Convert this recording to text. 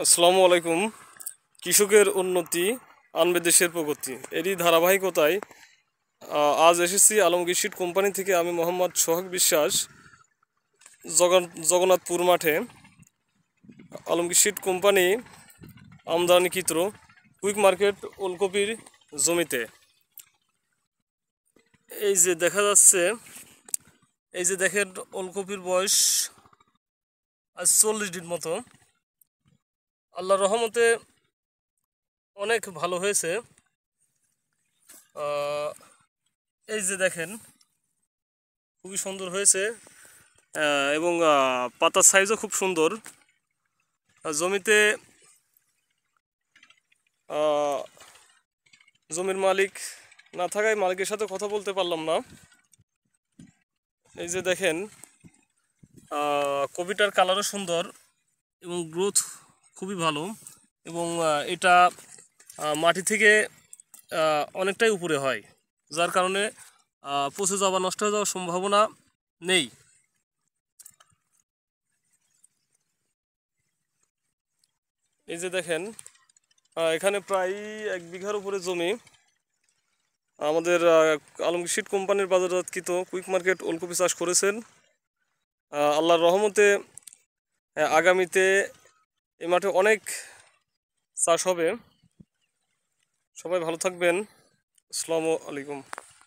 আসসালামু আলাইকুম। কৃষকের উন্নতি আনবে দেশের প্রগতি, এরই ধারাবাহিকতায় আজ এসেছি আলমগীর সিড কোম্পানি থেকে। আমি মোহাম্মদ সোহাগ বিশ্বাস, জগন্নাথপুর মাঠে আলমগীর সিড কোম্পানি আমদানিকৃত কুইক মার্কেট ওলকপির জমিতে। এই যে দেখা যাচ্ছে, এই যে দেখেন, ওলকপির বয়স আজ 40 দিন মতো। আল্লাহর রহমতে অনেক ভালো হয়েছে। এই যে দেখেন, খুবই সুন্দর হয়েছে এবং পাতার সাইজও খুব সুন্দর। জমিতে জমির মালিক না থাকায় মালিকের সাথে কথা বলতে পারলাম না। এই যে দেখেন, কপিটার কালারও সুন্দর এবং গ্রোথ খুবই ভালো, এবং এটা মাটি থেকে অনেকটাই উপরে হয়, যার কারণে পচে যাওয়া, নষ্ট হয়ে যাওয়ার সম্ভাবনা নেই। এই যে দেখেন, এখানে প্রায় 1 বিঘার উপরে জমি আমাদের আলমগীর সিড কোম্পানির বাজারজাতকৃত কুইক মার্কেট ওলকপি চাষ করেছেন। আল্লাহর রহমতে আগামীতে এই মাঠে অনেক চাষ হবে। সবাই ভালো থাকবেন। আসসালামু আলাইকুম।